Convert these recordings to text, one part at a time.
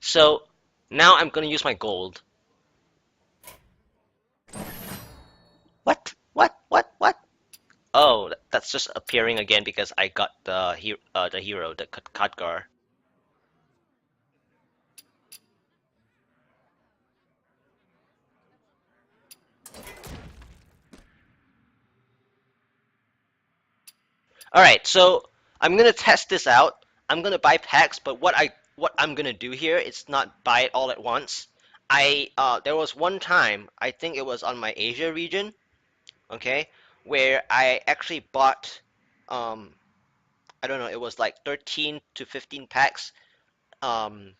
So now I'm gonna use my gold. What? What? What? What? Oh, that's just appearing again because I got the hero, the Khadgar. All right, so I'm gonna test this out. I'm gonna buy packs, but what I'm gonna do here is not buy it all at once. There was one time, I think it was on my Asia region, okay, where I actually bought um I don't know, it was like 13 to 15 packs um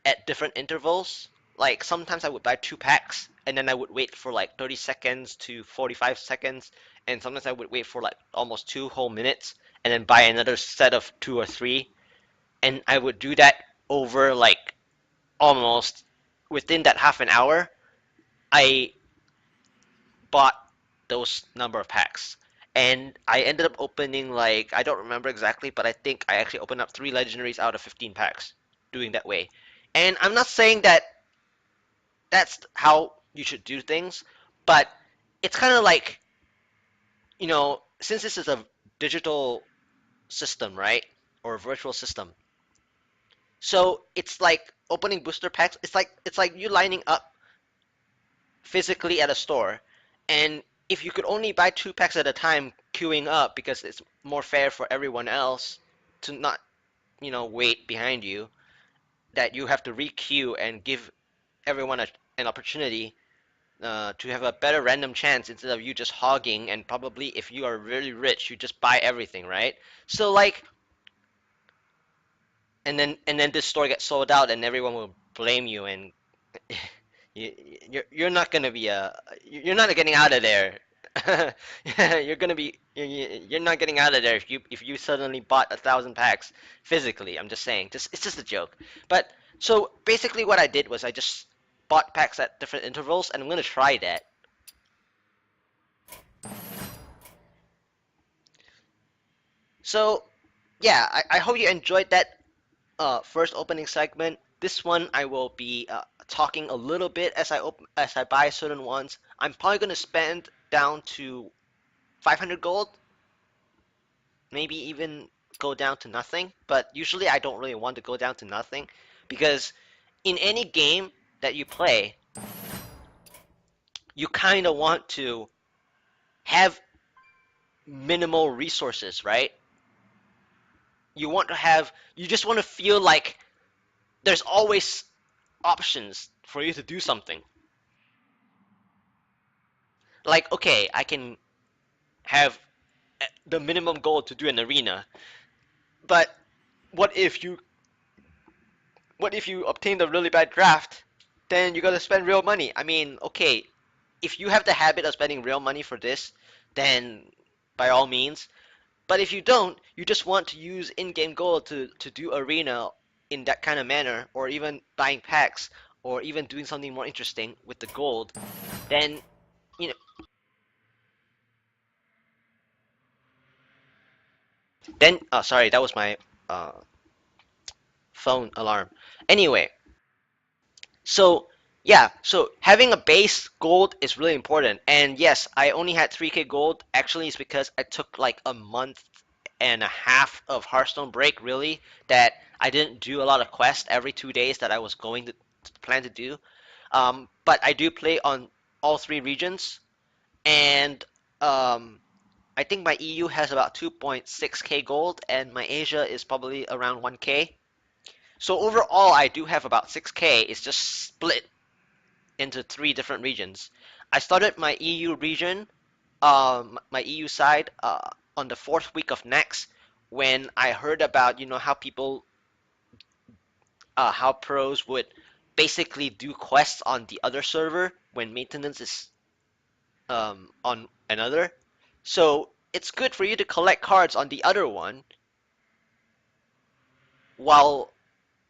at different intervals. Like sometimes I would buy 2 packs and then I would wait for like 30 seconds to 45 seconds, and sometimes I would wait for like almost 2 whole minutes and then buy another set of two or three. And I would do that over like almost within that half an hour. I bought those number of packs. And I ended up opening like, I don't remember exactly, but I think I actually opened up 3 legendaries out of 15 packs doing that way. And I'm not saying that that's how you should do things, but it's kind of like, since this is a digital system, right? Or a virtual system. So it's like opening booster packs. It's like you lining up physically at a store, and if you could only buy 2 packs at a time, queuing up because it's more fair for everyone else to not, wait behind you, that you have to re-queue and give everyone an opportunity to have a better random chance instead of you just hogging, and probably if you are really rich, you just buy everything, right? So like, and then this store gets sold out, and everyone will blame you, and you're not gonna be you're not getting out of there. You're not getting out of there if you suddenly bought 1,000 packs physically. I'm just saying, it's just a joke. But so basically, what I did was I just bought packs at different intervals, and I'm gonna try that. So yeah, I hope you enjoyed that first opening segment. This one I will be talking a little bit as I buy certain ones. I'm probably gonna spend down to 500 gold, maybe even go down to nothing. But usually I don't really want to go down to nothing because in any game that you play, you kind of want to have minimal resources, right? You just want to feel like there's always options for you to do something. Like, okay, I can have the minimum goal to do an arena, but what if you what if you obtain a really bad draft? Then you gotta spend real money. I mean, okay, if you have the habit of spending real money for this, then by all means. But if you don't, you just want to use in-game gold to do arena in that kind of manner, or even buying packs, or even doing something more interesting with the gold, then you know. Then, oh, sorry, that was my uh, phone alarm. Anyway, so yeah, so having a base gold is really important. And yes, I only had 3k gold. Actually, it's because I took like a month and a half of Hearthstone break, really, that I didn't do a lot of quests every 2 days that I was going to plan to do. But I do play on all 3 regions, and um, I think my EU has about 2.6k gold, and my Asia is probably around 1k. So overall, I do have about 6k. It's just split into 3 different regions. I started my EU region, my EU side, on the 4th week of next, when I heard about how pros would basically do quests on the other server when maintenance is on another. So it's good for you to collect cards on the other one while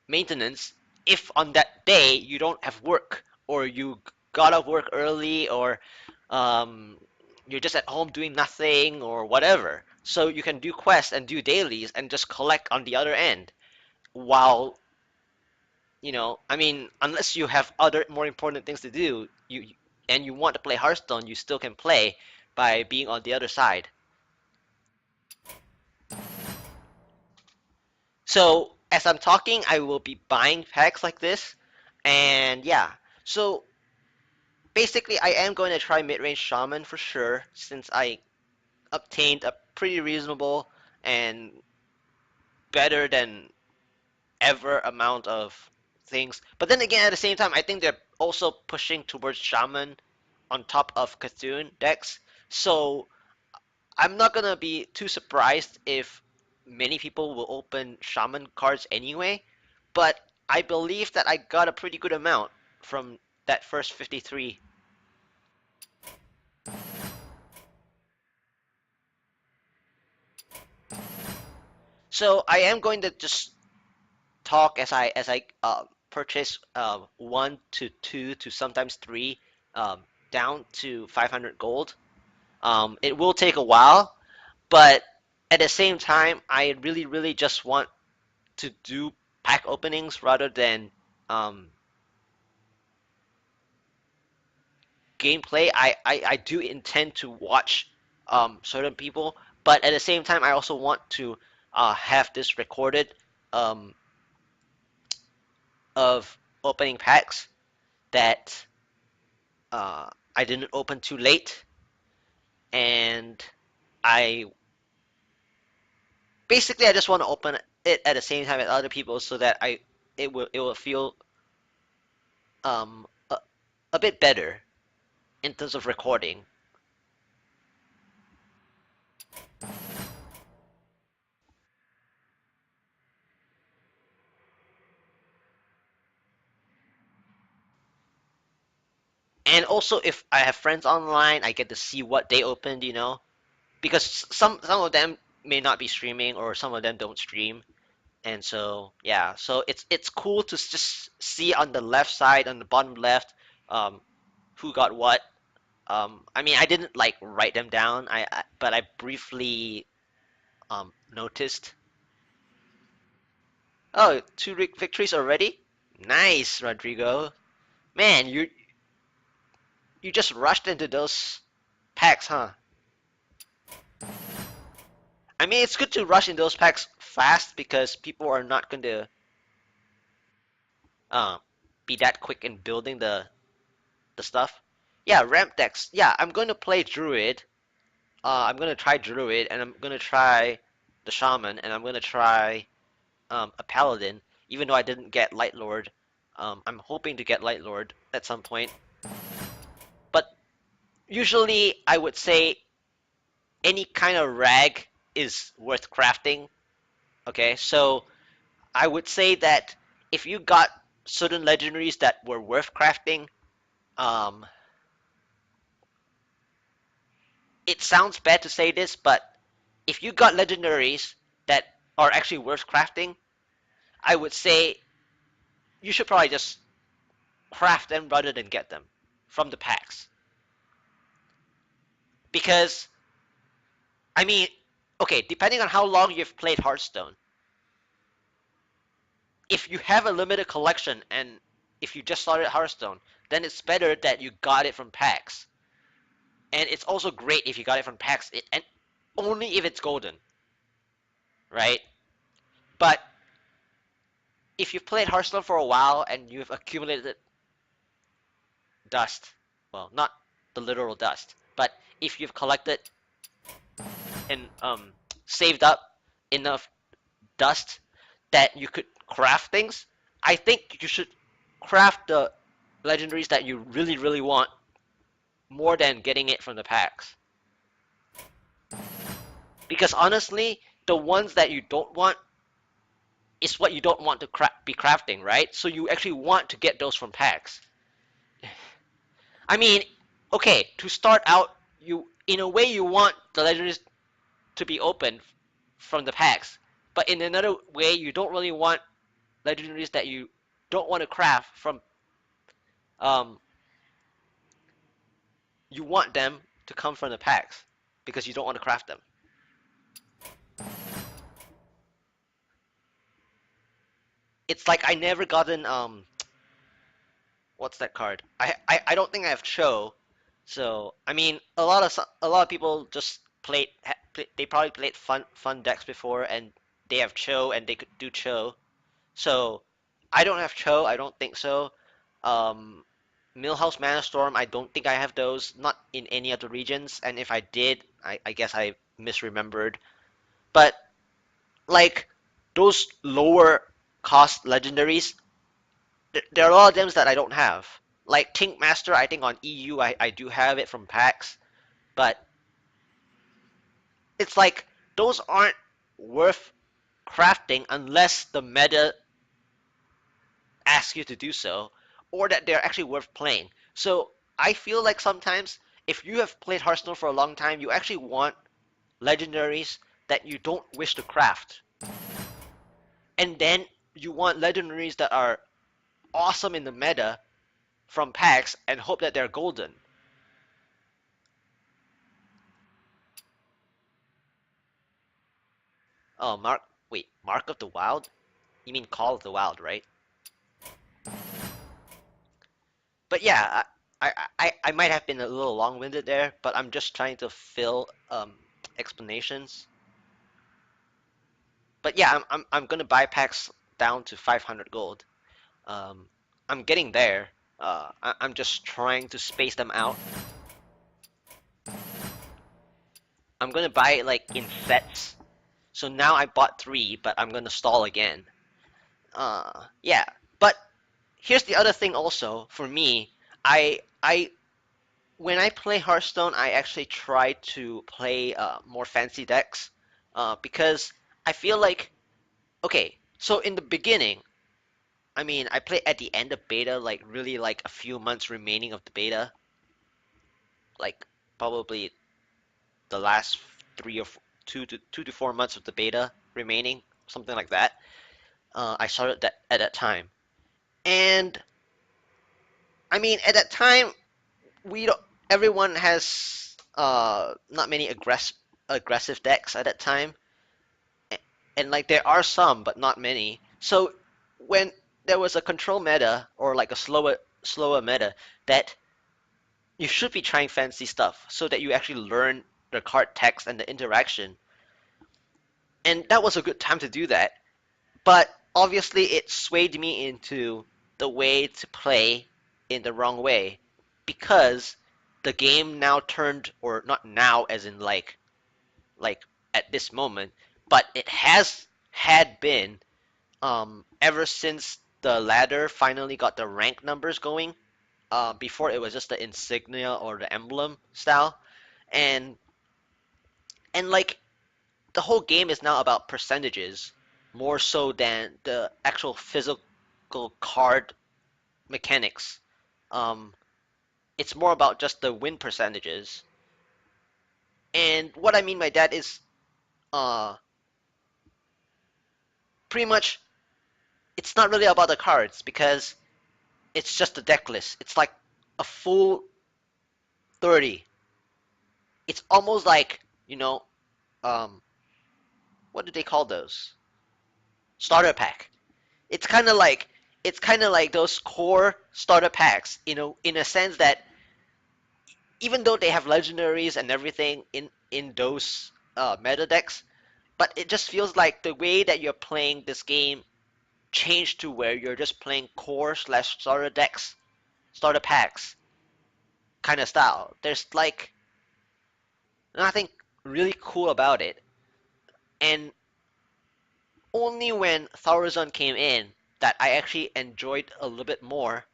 maintenance, if on that day you don't have work, or you got off work early, or um, you're just at home doing nothing or whatever. So you can do quests and do dailies and just collect on the other end while I mean, unless you have other more important things to do, and you want to play Hearthstone, you still can play by being on the other side. So as I'm talking, I will be buying packs like this, and yeah. So basically, I am going to try mid-range Shaman for sure, since I obtained a pretty reasonable and better than ever amount of things. But then again, at the same time, I think they're also pushing towards Shaman on top of Cthulhu decks. So I'm not gonna be too surprised if many people will open Shaman cards anyway. But I believe that I got a pretty good amount from that first 53. So I am going to just talk as I purchase 1 to 2 to sometimes 3 down to 500 gold. It will take a while, but at the same time, I really just want to do pack openings rather than um, gameplay. I do intend to watch certain people, but at the same time, I also want to have this recorded um, of opening packs that I didn't open too late, and I basically I just want to open it at the same time as other people so that it will feel um, a, a bit better in terms of recording. And also, if I have friends online, I get to see what they opened, because some of them may not be streaming or some of them don't stream, and so yeah, so it's cool to just see on the left side, on the bottom left, um, who got what. I mean, I didn't like write them down, but I briefly noticed. Oh, two victories already. Nice, Rodrigo. Man, you just rushed into those packs, huh? I mean, it's good to rush in those packs fast because people are not going to uh, be that quick in building the stuff. Yeah, ramp decks. Yeah, I'm going to play Druid. I'm going to try Druid, and I'm going to try the Shaman, and I'm going to try a Paladin, even though I didn't get Light Lord. I'm hoping to get Light Lord at some point. But usually, I would say any kind of rag is worth crafting. Okay, so I would say that if you got certain legendaries that were worth crafting, um, it sounds bad to say this, but if you got legendaries that are actually worth crafting, I would say you should probably just craft them rather than get them from the packs. Because, I mean, okay, depending on how long you've played Hearthstone, if you have a limited collection and if you just started Hearthstone, then it's better that you got it from packs. And it's also great if you got it from packs, and only if it's golden, right? But if you've played Hearthstone for a while and you've accumulated dust, well, not the literal dust, but if you've collected and saved up enough dust that you could craft things, I think you should craft the legendaries that you really want more than getting it from the packs. Because honestly, the ones that you don't want is what you don't want to be crafting, right? So you actually want to get those from packs. I mean, okay, to start out, you in a way you want the legendaries to be open from the packs, but in another way you don't really want legendaries that you don't want to craft from. Um, you want them to come from the packs because you don't want to craft them. it's like I never gotten what's that card? I don't think I have Cho. So I mean, a lot of people just they probably played fun decks before, and they have Cho and they could do Cho. So I don't have Cho. I don't think so. Um, Millhouse Mana Storm. I don't think I have those. Not in any of the regions. And if I did, I guess I misremembered. But like those lower cost legendaries, there are a lot of them that I don't have. Like Tink Master, I think on EU I do have it from packs, but it's like those aren't worth crafting unless the meta asks you to do so, or that they're actually worth playing. So I feel like sometimes if you have played Hearthstone for a long time, you actually want legendaries that you don't wish to craft, and then you want legendaries that are awesome in the meta from packs and hope that they're golden. Oh, Mark of the Wild? You mean Call of the Wild, right? But yeah, I might have been a little long-winded there, but I'm just trying to fill explanations. But yeah, I'm gonna buy packs down to 500 gold. Um, I'm getting there. I'm just trying to space them out. I'm gonna buy it like in sets. So now I bought three, but I'm gonna stall again. Yeah. But here's the other thing also for me. I when I play Hearthstone, I actually try to play more fancy decks because I feel like okay. So in the beginning, I mean, I played at the end of beta, like really like a few months remaining of the beta, like probably the last 2 to 4 months of the beta remaining, something like that. I started that at that time, and I mean, at that time, we don't, everyone has not many aggressive decks at that time, and like there are some, but not many. So when there was a control meta or like a slower meta, that you should be trying fancy stuff so that you actually learn the card text and the interaction. And that was a good time to do that. But obviously, it swayed me into the way to play in the wrong way because the game now turned, or not now, as in like at this moment, but it has had been ever since the ladder finally got the rank numbers going. Before it was just the insignia or the emblem style, and like the whole game is now about percentages more so than the actual physical card mechanics. Um, it's more about just the win percentages. And what I mean by that is, uh, pretty much, it's not really about the cards because it's just a deck list. It's like a full 30. It's almost like, um, what do they call those? Starter pack. It's kind of like those core starter packs, in a sense that even though they have legendaries and everything in those meta decks, but it just feels like the way that you're playing this game changed to where you're just playing core slash starter decks, starter packs kind of style. There's like nothing really cool about it, and only when Thorazon came in that I actually enjoyed a little bit more.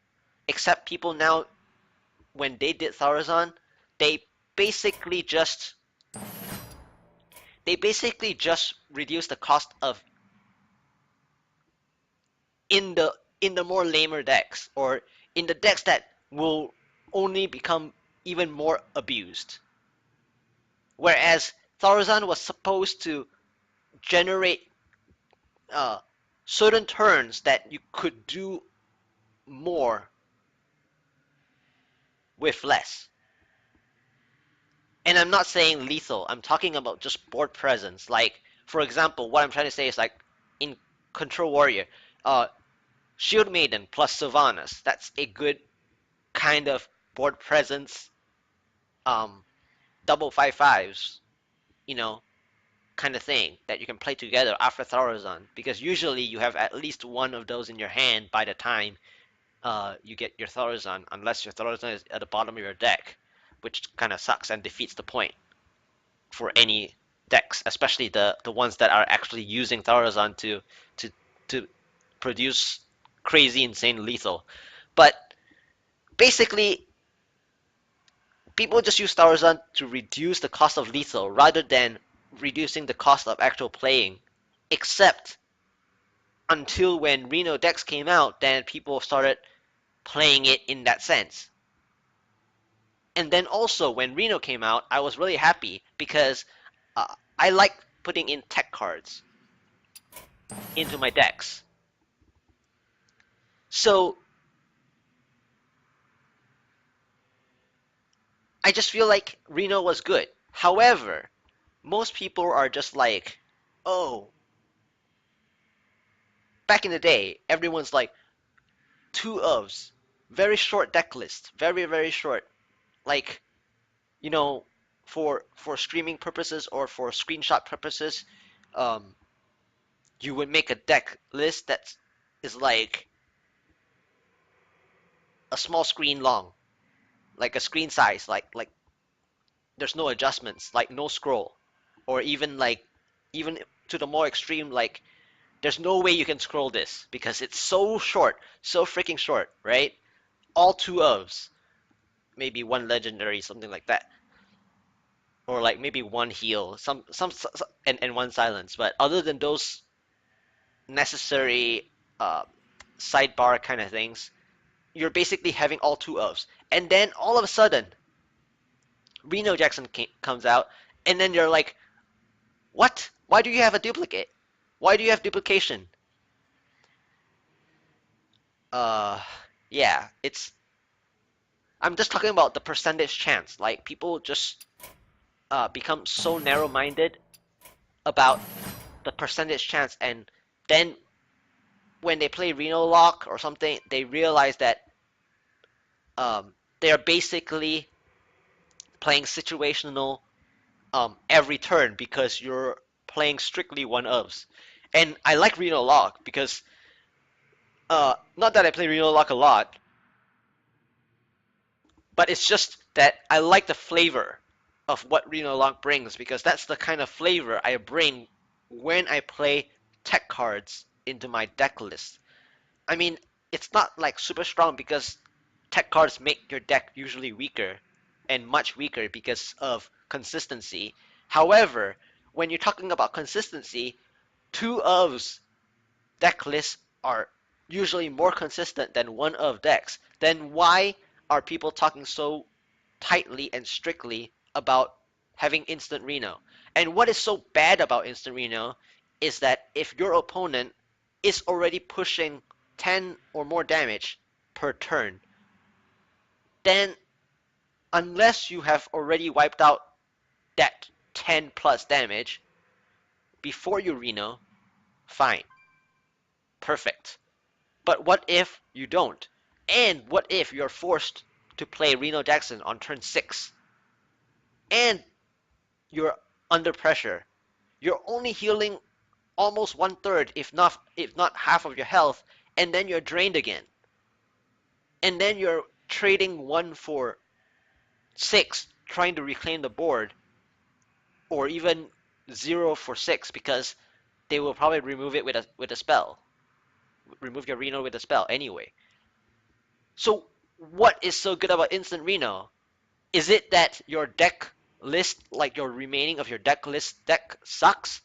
Except people now, when they did Thorazon, they basically just reduced the cost of in the more lamer decks, or in the decks that will only become even more abused. Whereas Thorazon was supposed to generate uh, certain turns that you could do more with less. And I'm not saying lethal. I'm talking about just board presence. Like, for example, what I'm trying to say is like in Control Warrior, Shield Maiden plus Sylvanas. That's a good kind of board presence, um, double 5/5s, you know, kind of thing that you can play together after Thorazon. Because usually you have at least one of those in your hand by the time you get your Thorazon, unless your Thorazon is at the bottom of your deck, which kind of sucks and defeats the point for any decks, especially the ones that are actually using Thorazon to to produce crazy, insane lethal. But basically, people just use Thorazon to reduce the cost of lethal rather than reducing the cost of actual playing. Except until when Reno decks came out, then people started playing it in that sense. And then also when Reno came out, I was really happy because I like putting in tech cards into my decks. So I just feel like Reno was good. However, most people are just like, oh, back in the day, everyone's like, two ofs, very short deck list, very, very short. Like, you know, for streaming purposes or for screenshot purposes, um, you would make a deck list that is like a small screen long, like a screen size, like there's no adjustments, like no scroll, or even to the more extreme, like there's no way you can scroll this because it's so short, so freaking short, right? All two ofs, maybe one legendary, something like that, or like maybe one heal, and one silence. But other than those necessary uh, sidebar kind of things, you're basically having all two ofs, and then all of a sudden, Reno Jackson comes out, and then you're like, what? Why do you have a duplicate? Why do you have duplication? Uh, yeah, it's. I'm just talking about the percentage chance. Like people just become so narrow-minded about the percentage chance, and then when they play Reno Lock or something, they realize that they are basically playing situational every turn because you're playing strictly one ofs. And I like Reno Lock because not that I play Reno Lock a lot, but it's just that I like the flavor of what Reno Lock brings because that's the kind of flavor I bring when I play tech cards into my deck list. I mean, it's not like super strong because tech cards make your deck usually weaker and much weaker because of consistency. However, when you're talking about consistency, two ofs deck lists are usually more consistent than one of decks. Then why are people talking so tightly and strictly about having instant Reno? And what is so bad about instant Reno is that if your opponent is already pushing 10 or more damage per turn, then unless you have already wiped out that 10 plus damage before you Reno, fine, perfect. But what if you don't? And what if you're forced to play Reno Jackson on turn 6 and you're under pressure? You're only healing almost one third, if not half of your health, and then you're drained again. And then you're trading 1 for 6, trying to reclaim the board, or even 0 for 6 because they will probably remove it with a spell. Remove your Reno with a spell anyway. So what is so good about instant Reno? Is it that your deck list, like your remaining of your deck list deck sucks?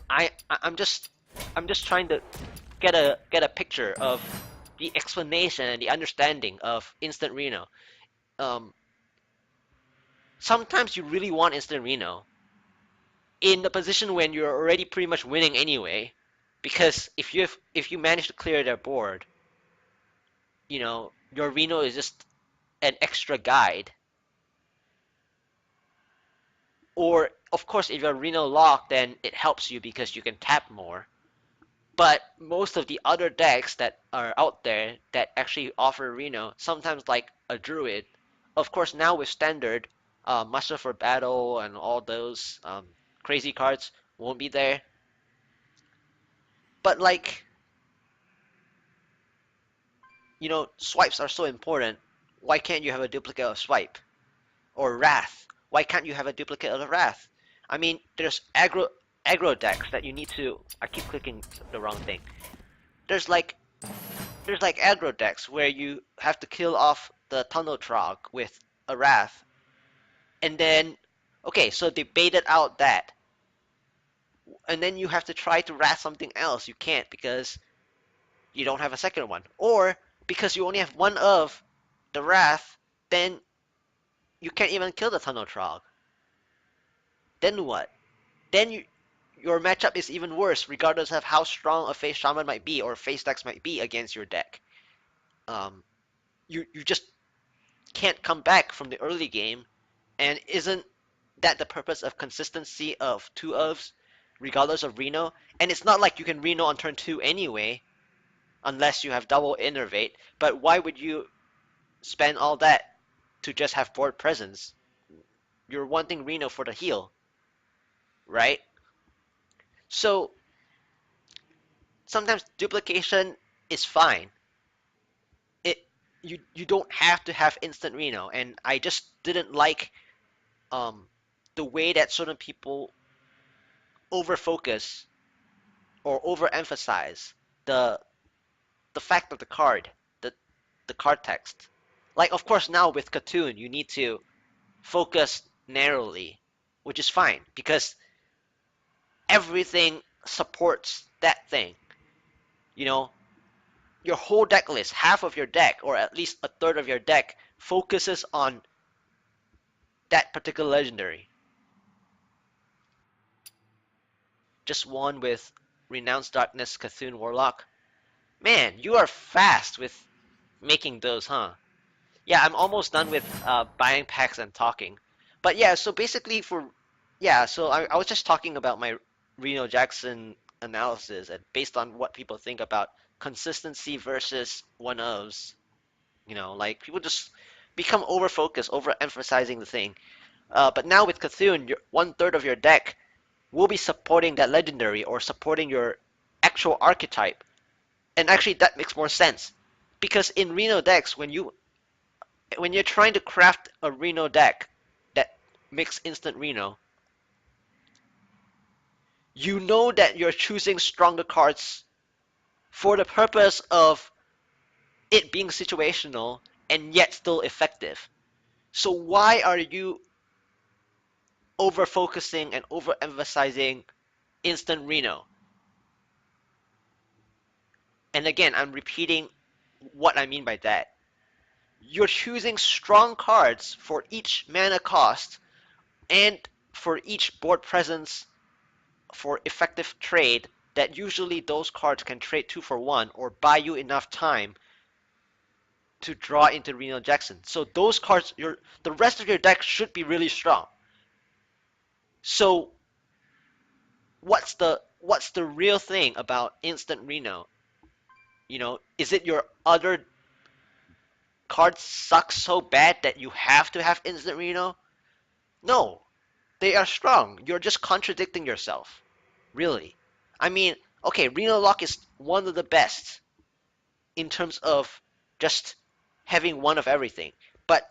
I'm just trying to get a picture of the explanation and the understanding of instant Reno. Um, Sometimes you really want instant Reno in the position when you're already pretty much winning anyway, because if you manage to clear their board, your Reno is just an extra guide. Or of course, if you're Reno locked, then it helps you because you can tap more. But most of the other decks that are out there that actually offer Reno, sometimes like a Druid, of course now with standard, Muster for Battle and all those crazy cards won't be there. But like, swipes are so important. Why can't you have a duplicate of swipe? Or Wrath? Why can't you have a duplicate of the Wrath? I mean, there's aggro decks that you need to. I keep clicking the wrong thing. There's like there's like aggro decks where you have to kill off the Tunnel Trog with a Wrath, and then okay, so they baited out that, and then you have to try to Wrath something else. You can't because you don't have a second one, or because you only have one of the Wrath, then you can't even kill the Tunnel Trog. Then what? Then your matchup is even worse, regardless of how strong a face shaman might be or face decks might be against your deck. Um, you just can't come back from the early game, and isn't that the purpose of consistency of two ofs, regardless of Reno? And it's not like you can Reno on turn two anyway, unless you have double innervate. But why would you spend all that to just have board presence? You're wanting Reno for the heal, right? So sometimes duplication is fine. It you don't have to have instant Reno, and I just didn't like um the way that certain people over focus or overemphasize the the fact of the card, the the card text. Like of course now with Katoon you need to focus narrowly, which is fine because everything supports that thing. You know, your whole deck list, half of your deck, or at least a third of your deck, focuses on that particular legendary. Just one with Renounced Darkness Cthulhu Warlock. Man, you are fast with making those, huh? Yeah, I'm almost done with buying packs and talking. But yeah, so basically so I was just talking about my Reno Jackson analysis and based on what people think about consistency versus one ofs. Like people just become over focused, over emphasizing the thing. But now with Cthulhu, one third of your deck will be supporting that legendary or supporting your actual archetype. And actually that makes more sense. Because in Reno decks, when you're trying to craft a Reno deck that makes instant Reno, you know that you're choosing stronger cards for the purpose of it being situational and yet still effective. So why are you over focusing and over emphasizing instant Reno? And again, I'm repeating what I mean by that. You're choosing strong cards for each mana cost and for each board presence for effective trade that usually those cards can trade 2 for 1 or buy you enough time to draw into Reno Jackson. So those cards, the rest of your deck should be really strong. So what's the real thing about instant Reno? Is it your other cards suck so bad that you have to have instant Reno? No, they are strong. You're just contradicting yourself. Really. I mean, okay, Reno Lock is one of the best in terms of just having one of everything. But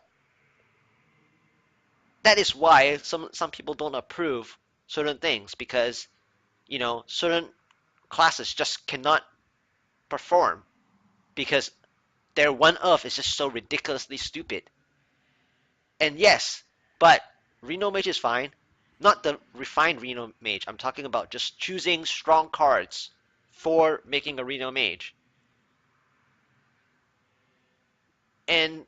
that is why some people don't approve certain things because certain classes just cannot perform because their one of is just so ridiculously stupid. And yes, but Reno Mage is fine. Not the refined Reno Mage. I'm talking about just choosing strong cards for making a Reno Mage. And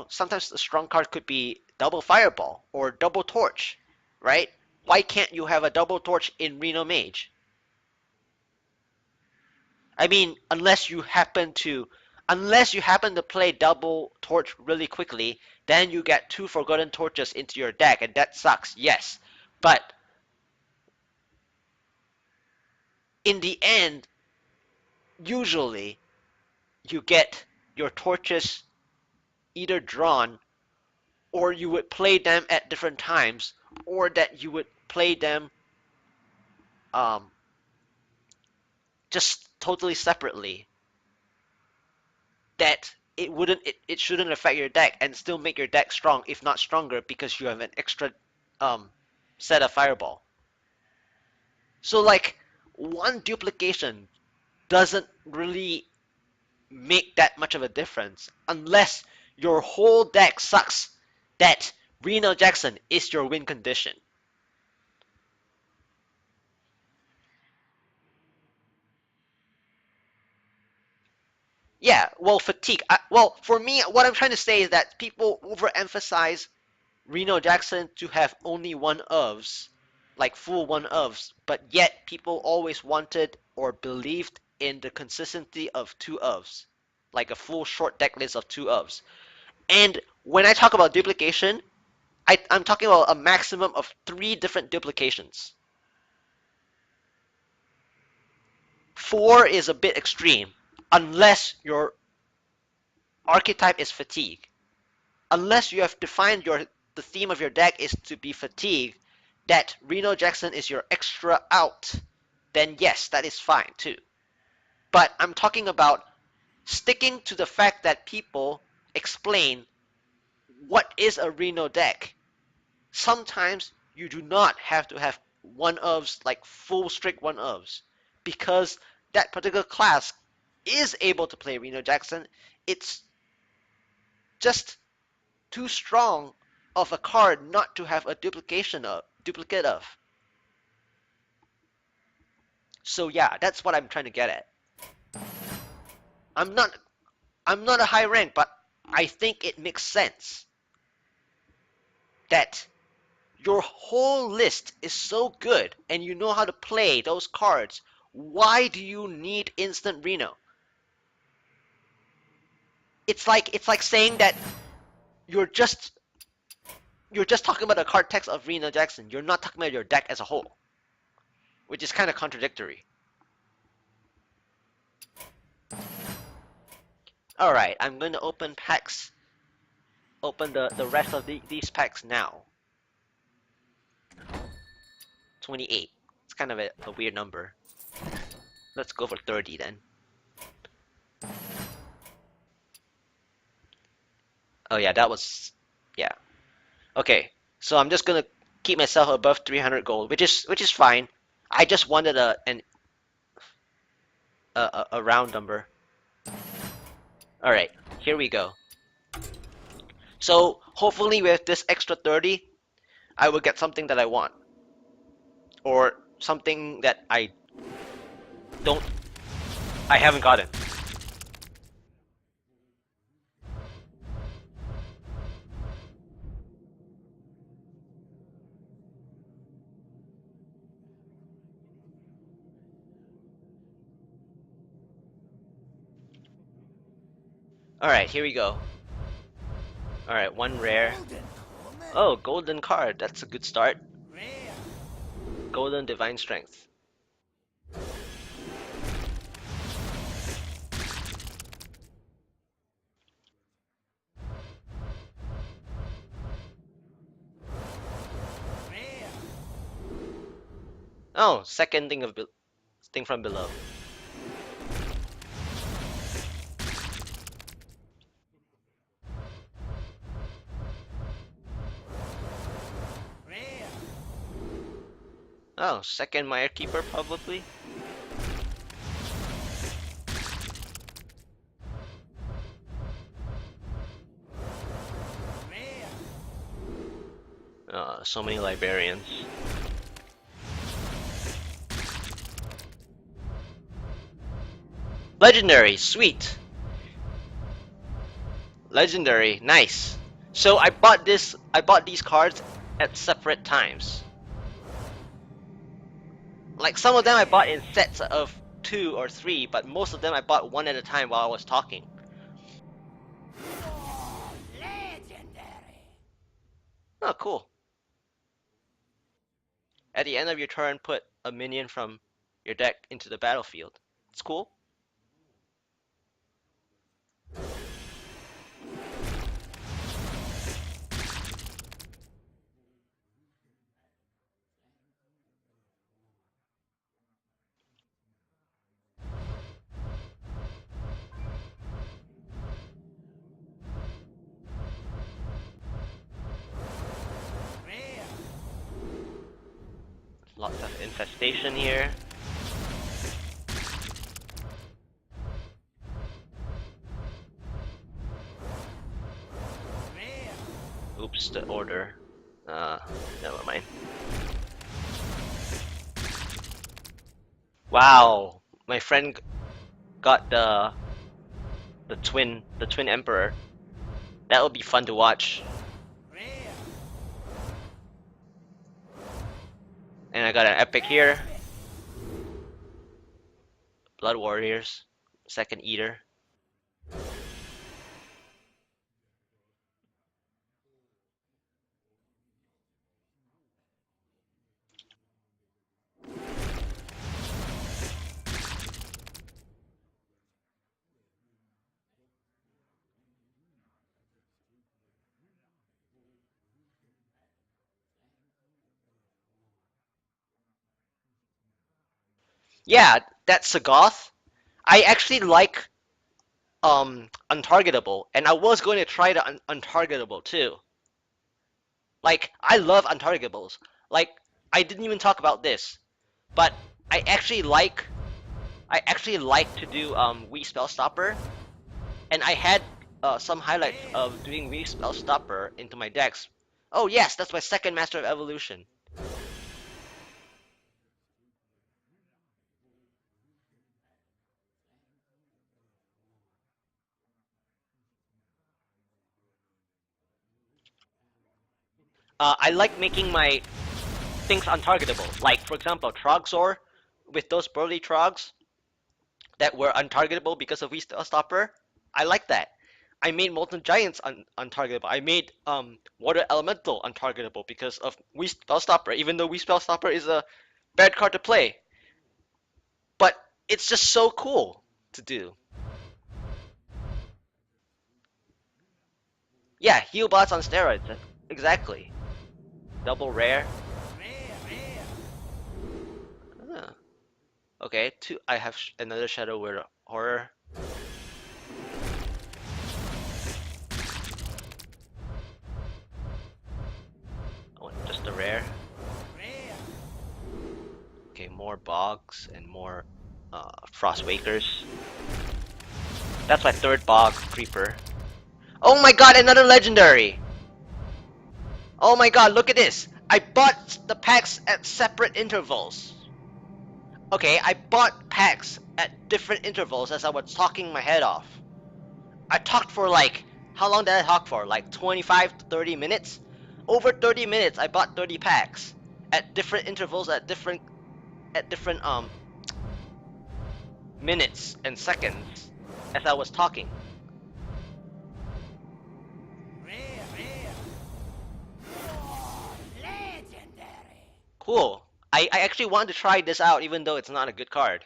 sometimes the strong card could be double Fireball or double Torch, right? Why can't you have a double Torch in Reno Mage? I mean, unless you happen to play double Torch really quickly, then you get 2 Forgotten Torches into your deck, and that sucks. Yes, but in the end, usually you get your torches either drawn, or you would play them at different times, or that you would play them um, just totally separately, that it shouldn't affect your deck and still make your deck strong, if not stronger, because you have an extra um, set of fireball. So like one duplication doesn't really make that much of a difference unless your whole deck sucks, that Reno Jackson is your win condition. Yeah, well, fatigue. Well, for me, what I'm trying to say is that people overemphasize Reno Jackson to have only one ofs, like full one ofs, but yet people always wanted or believed in the consistency of two ofs, like a full short deck list of two ofs. And when I talk about duplication, I'm talking about a maximum of three different duplications. Four is a bit extreme, unless your archetype is fatigue. Unless you have defined the theme of your deck is to be fatigue, that Reno Jackson is your extra out, then yes, that is fine too. But I'm talking about sticking to the fact that people explain what is a Reno deck. Sometimes you do not have to have one ofs, like full strict one ofs, because that particular class is able to play Reno Jackson. It's just too strong of a card not to have a duplicate of. So yeah, that's what I'm trying to get at. I'm not I'm not a high rank, but I think it makes sense that your whole list is so good and you know how to play those cards. Why do you need instant Reno? It's like saying that you're just you're just talking about the card text of Reno Jackson. You're not talking about your deck as a whole, which is kind of contradictory. All right, I'm going to open the rest of these packs now. 28. It's kind of a weird number. Let's go for 30 then. Oh yeah, that was yeah. Okay, so I'm just gonna keep myself above 300 gold, which is fine. I just wanted a round number. All right, here we go. So hopefully with this extra 30, I will get something that I want, or something that don't I haven't gotten. All right, here we go. All right, one rare. Oh, golden card. That's a good start. Golden divine strength. Oh, second thing from below. Oh, second Mire Keeper probably. So many librarians. Legendary, sweet. Legendary, nice. So I bought these cards at separate times. Like some of them I bought in sets of two or three, but most of them I bought one at a time while I was talking. Oh, cool. At the end of your turn, put a minion from your deck into the battlefield. It's cool. Lots of infestation here. Oops, the order. Never mind. Wow, my friend got the twin emperor. That would be fun to watch. And I got an epic here. Blood Warriors, Second Eater. Yeah, that's Sagoth. I actually like Untargetable, and I was going to try the Untargetable too. Like, I love Untargetables. Like, I didn't even talk about this, but I actually like to do Wii Spell Stopper, and I had some highlights of doing Wii Spell Stopper into my decks. Oh yes, that's my second Master of Evolution. I like making my things untargetable. Like, for example, Trogzor, with those burly Trogs that were untargetable because of Wii Spell Stopper. I like that. I made Molten Giants untargetable. I made Water Elemental untargetable because of Wii Spell Stopper, even though Wii Spell Stopper is a bad card to play. But it's just so cool to do. Yeah, Healbots on steroids. Exactly. Double rare. Ah. Okay, two. I have another Shadow Word Horror. Oh, just a rare. Okay, more Bogs and more Frostwakers. That's my third Bog Creeper. Oh my god, another legendary! Oh my god, look at this! I bought the packs at separate intervals. Okay, I bought packs at different intervals as I was talking my head off. I talked for like, how long did I talk for? Like 25 to 30 minutes? Over 30 minutes, I bought 30 packs at different intervals at different minutes and seconds as I was talking. Cool. I actually want to try this out even though it's not a good card.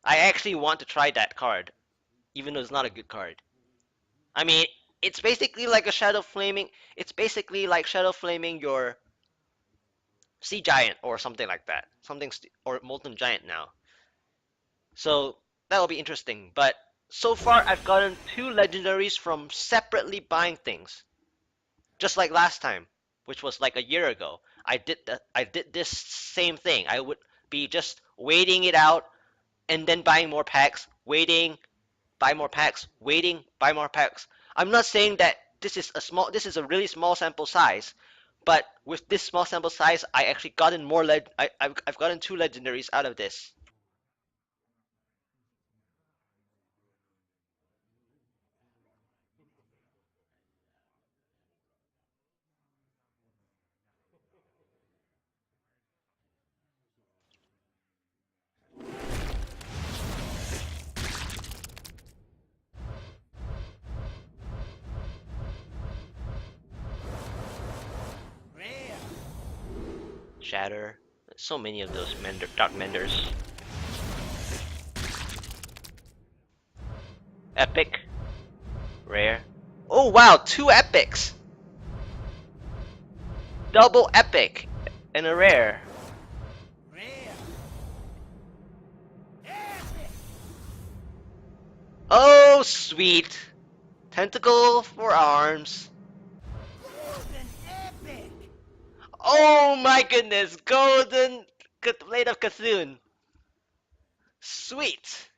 I actually want to try that card even though it's not a good card. I mean, it's basically like a Shadow Flaming. It's basically like Shadow Flaming your Sea Giant or something like that. Or Molten Giant now. So that'll be interesting. But so far, I've gotten two legendaries from separately buying things, just like last time, which was like a year ago. I did this same thing. I would be just waiting it out and then buying more packs, waiting, buy more packs, waiting, buy more packs. I'm not saying that this is a really small sample size, but with this small sample size, I actually gotten more I've gotten two legendaries out of this. Shatter, so many of those Dark Menders. Epic, rare. Oh wow, two epics, double epic, and a rare. Oh sweet, tentacle for arms. Oh my goodness! Golden Blade of Cthulhu. Sweet.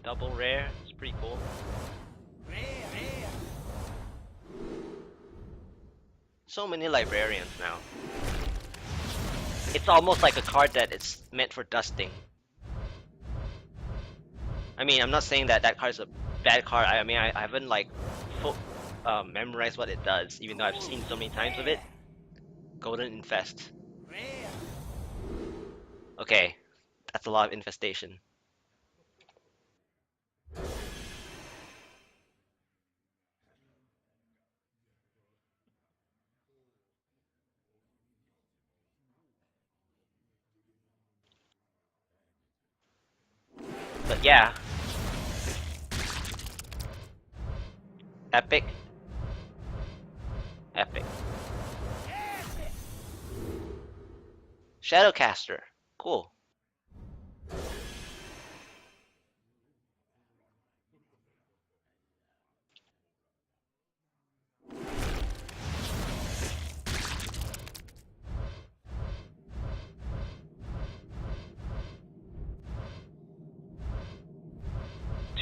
Double rare. It's pretty cool. So many librarians now. It's almost like a card that it's meant for dusting. I mean, I'm not saying that that card's a bad card. I mean, I haven't like full, memorized what it does, even though I've seen so many times of it. Golden Infest. Okay, that's a lot of infestation. But yeah, epic, epic. Shadowcaster. Cool.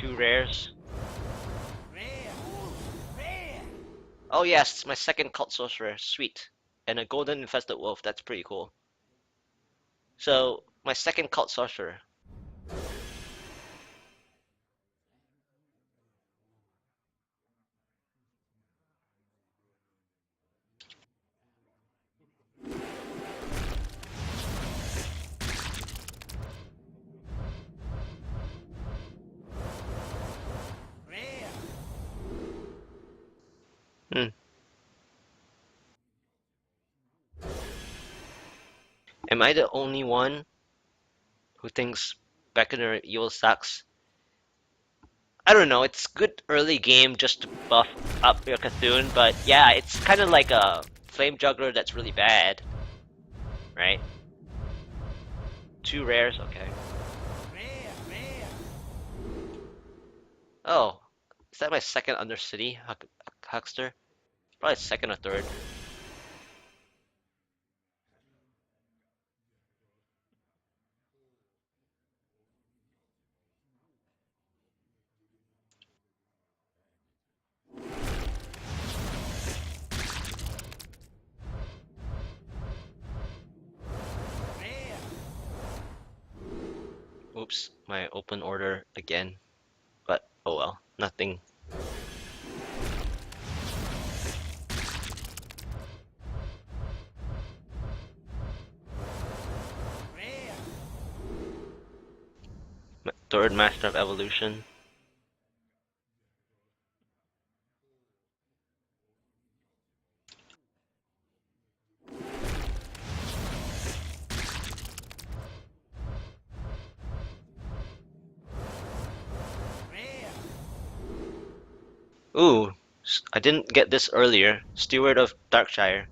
Two rares. Oh yes, it's my second cult sorcerer. Sweet. And a golden infested wolf. That's pretty cool. So my second cult sorcerer. Hmm. Am I the only one who thinks Beckoner Eel sucks? I don't know. It's good early game just to buff up your Cthulhu, but yeah, it's kind of like a flame juggler that's really bad, right? Two rares, okay. Oh, is that my second Undercity Huckster? Probably second or third. Oops, my open order again. But oh well, nothing. Third Master of Evolution. Ooh, I didn't get this earlier. Steward of Darkshire.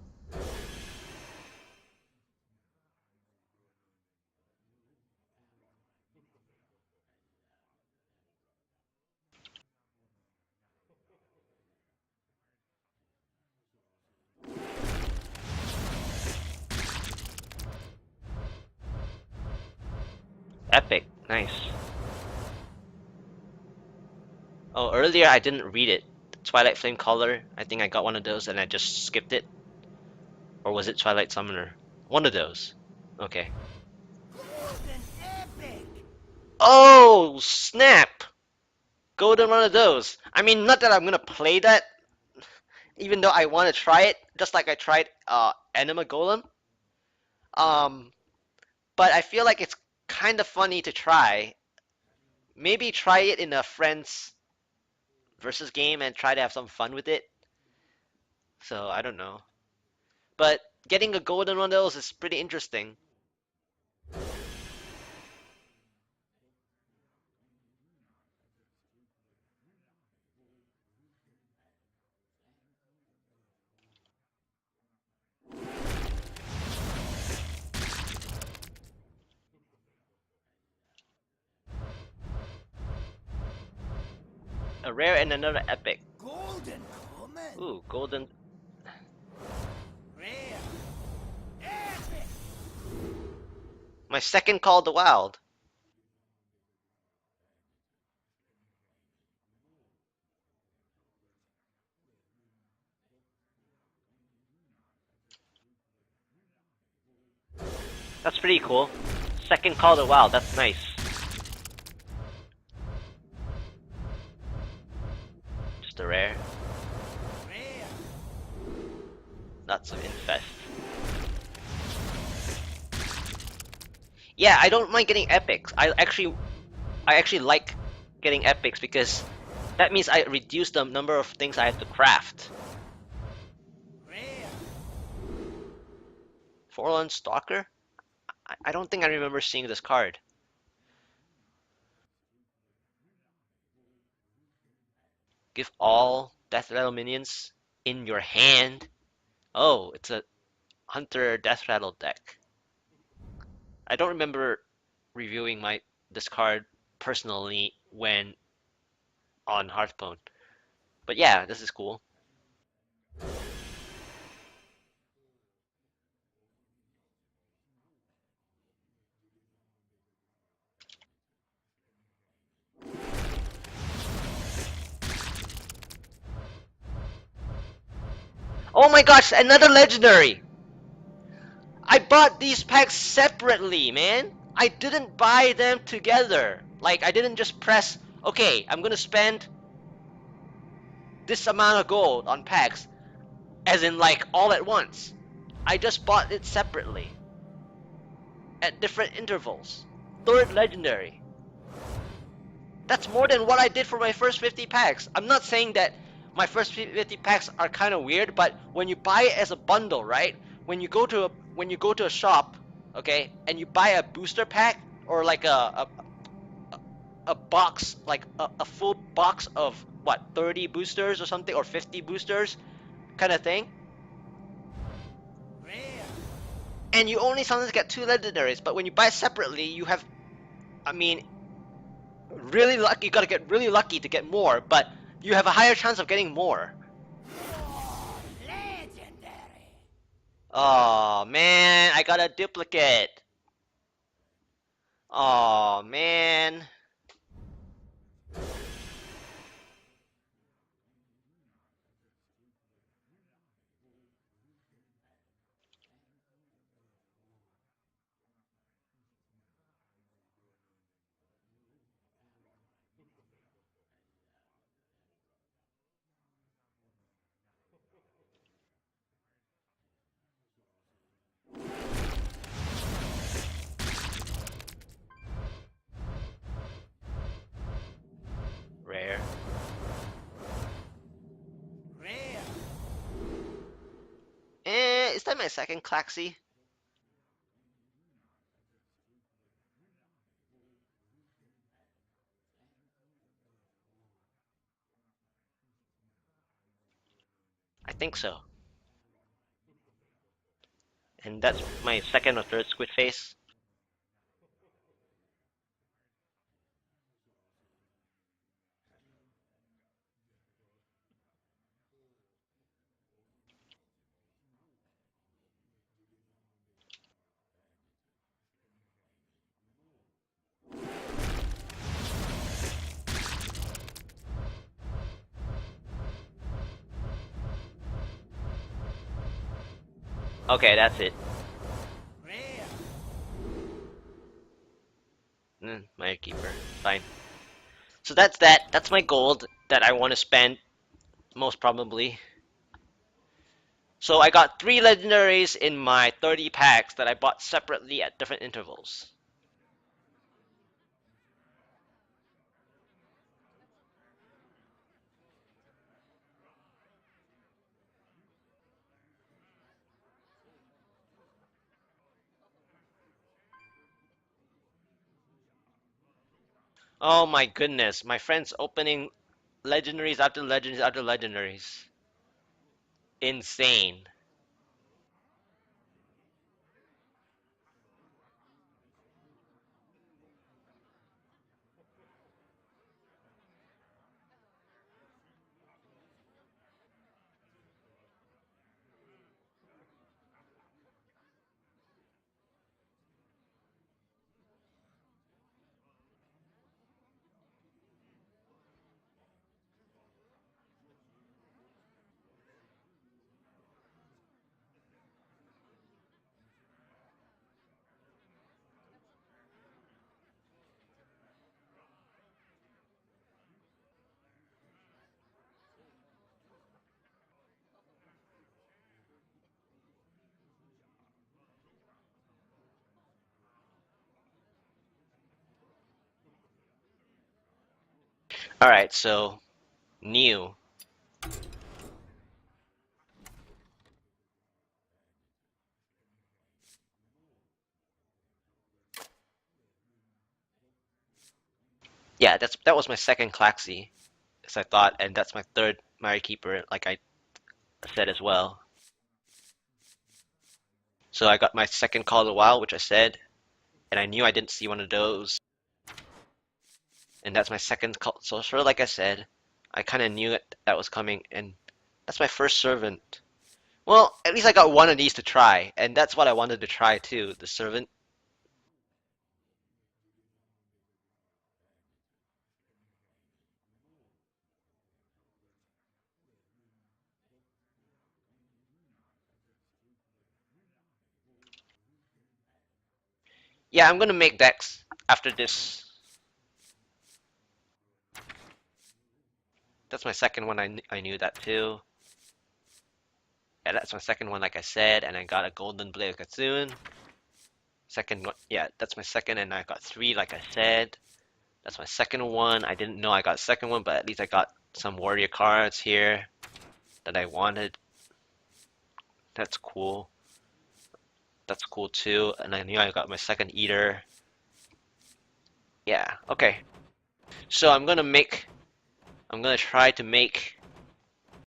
Epic, nice. Oh, earlier I didn't read it. Twilight Flame Caller. I think I got one of those and I just skipped it. Or was it Twilight Summoner? One of those. Okay. Oh, snap! Golden one of those. I mean, not that I'm gonna play that, even though I want to try it, just like I tried Anima Golem. Um, but I feel like it's kind of funny to try. Maybe try it in a friends versus game and try to have some fun with it. So I don't know. But getting a golden one of those is pretty interesting. A rare and another epic. Golden common. Ooh, golden. Rare. Epic. My second Call of the Wild. That's pretty cool. Second Call of the Wild. That's nice. Just a rare. Rare. Lots of infest. Yeah, I don't mind getting epics. I actually like getting epics because that means I reduce the number of things I have to craft. Rare. Forlorn Stalker? I don't think I remember seeing this card. Give all Death Rattle minions in your hand. Oh, it's a Hunter Death Rattle deck. I don't remember reviewing my this card personally when on Hearthstone. But yeah, this is cool. Oh my gosh, another legendary! I bought these packs separately, man. I didn't buy them together. Like, I didn't just press, okay, I'm gonna spend this amount of gold on packs, as in, like, all at once. I just bought it separately, at different intervals. Third legendary. That's more than what I did for my first 50 packs. I'm not saying that my first 50 packs are kind of weird, but when you buy it as a bundle, right? When you go to a shop, okay, and you buy a booster pack or like a box, like a full box of what 30 boosters or something or 50 boosters kind of thing, Rare. and you only sometimes get two legendaries, but when you buy it separately, you have, I mean, really lucky. You gotta get really lucky to get more, but you have a higher chance of getting more. Oh, legendary. Oh man, I got a duplicate. Oh man. Rare. Rare. Is that my second Klaxi? I think so. And that's my second or third Squid Face. Okay, that's it. Rare. Mire Keeper. Fine. So that's that. That's my gold that I want to spend, most probably. So I got three legendaries in my 30 packs that I bought separately at different intervals. Oh my goodness, my friend's opening legendaries after legendaries after legendaries. Insane. Alright, so new. Yeah, that was my second Klaxi, as I thought, and that's my third Mario Keeper, like I said as well. So I got my second Call of the Wild, which I said, and I knew I didn't see one of those. And that's my second call. So sort of like I said, I kind of knew it, that was coming, and that's my first servant. Well, at least I got one of these to try, and that's what I wanted to try too, the servant. Yeah, I'm gonna make decks after this. That's my second one. I knew that too. Yeah, that's my second one, like I said, and I got a golden blade of Katsun. Second one, yeah, that's my second, and I got three, like I said. That's my second one. I didn't know I got a second one, but at least I got some warrior cards here that I wanted. That's cool. That's cool too. And I knew I got my second eater. Yeah, okay. So I'm gonna try to make